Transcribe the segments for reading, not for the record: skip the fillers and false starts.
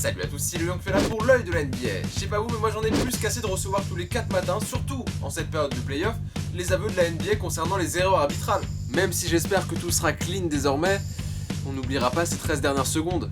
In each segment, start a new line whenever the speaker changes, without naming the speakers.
Salut à tous, c'est le Young fait là pour l'œil de la NBA. Je sais pas vous, mais moi j'en ai plus qu'assez de recevoir tous les 4 matins, surtout en cette période de playoff, les aveux de la NBA concernant les erreurs arbitrales. Même si j'espère que tout sera clean désormais, on n'oubliera pas ces 13 dernières secondes.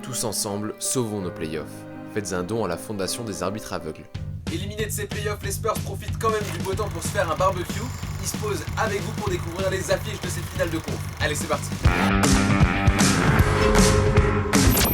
Tous ensemble, sauvons nos playoffs. Faites un don à la fondation des arbitres aveugles. Éliminés de ces playoffs, les Spurs profitent quand même du beau temps pour se faire un barbecue. Ils se posent avec vous pour découvrir les affiches de cette finale de conf. Allez, c'est parti.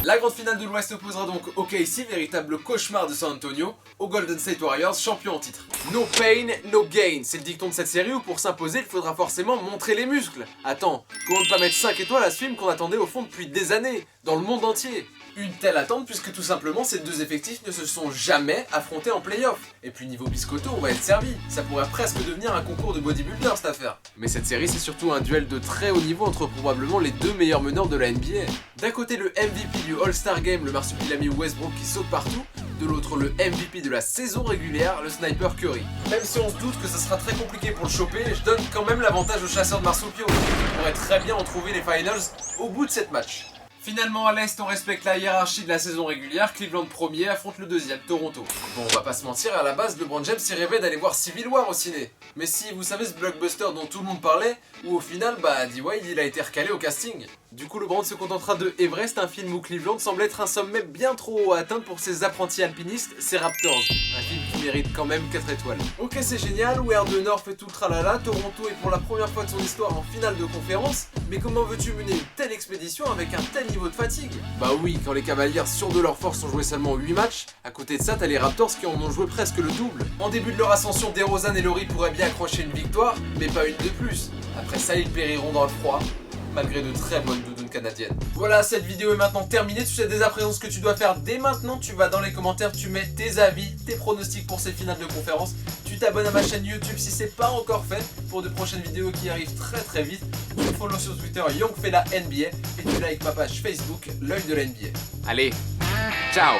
La grande finale de l'Ouest opposera donc OKC, véritable cauchemar de San Antonio, aux Golden State Warriors, champions en titre. No pain, no gain, c'est le dicton de cette série où pour s'imposer, il faudra forcément montrer les muscles. Attends, comment ne pas mettre 5 étoiles à ce film qu'on attendait au fond depuis des années, dans le monde entier? Une telle attente puisque tout simplement ces deux effectifs ne se sont jamais affrontés en playoff. Et puis niveau biscotto, on va être servi. Ça pourrait presque devenir un concours de bodybuilder cette affaire. Mais cette série c'est surtout un duel de très haut niveau entre probablement les deux meilleurs meneurs de la NBA. D'un côté le MVP du All-Star Game, le marsupilami Westbrook qui saute partout. De l'autre le MVP de la saison régulière, le sniper Curry. Même si on se doute que ça sera très compliqué pour le choper, je donne quand même l'avantage au chasseur de marsupiaux. On pourrait très bien en trouver les finals au bout de 7 matchs. Finalement à l'Est on respecte la hiérarchie de la saison régulière, Cleveland premier affronte le deuxième, Toronto. Bon on va pas se mentir, à la base LeBron James s'y rêvait d'aller voir Civil War au ciné. Mais si vous savez ce blockbuster dont tout le monde parlait, où au final D-Wade il a été recalé au casting. Du coup LeBron se contentera de Everest, un film où Cleveland semble être un sommet bien trop haut à atteindre pour ses apprentis alpinistes, ses Raptors. Un film qui mérite quand même 4 étoiles. Ok c'est génial, Where the North fait tout le tralala, Toronto est pour la première fois de son histoire en finale de conférence, mais comment veux-tu mener une telle expédition avec un tel niveau de fatigue? Bah oui, quand les Cavaliers sûrs de leur force ont joué seulement 8 matchs, à côté de ça t'as les Raptors qui en ont joué presque le double. En début de leur ascension, DeRozan et Laurie pourraient bien accrocher une victoire, mais pas une de plus. Après ça ils périront dans le froid, malgré de très bonnes doudounes canadiennes. Voilà, cette vidéo est maintenant terminée, tu sais dès à présent ce que tu dois faire dès maintenant, tu vas dans les commentaires, tu mets tes avis, tes pronostics pour ces finales de conférence, tu t'abonnes à ma chaîne YouTube si c'est pas encore fait, pour de prochaines vidéos qui arrivent très vite, tu me follow sur Twitter YoungFela NBA, et tu likes ma page Facebook, l'œil de la NBA. Allez, ciao!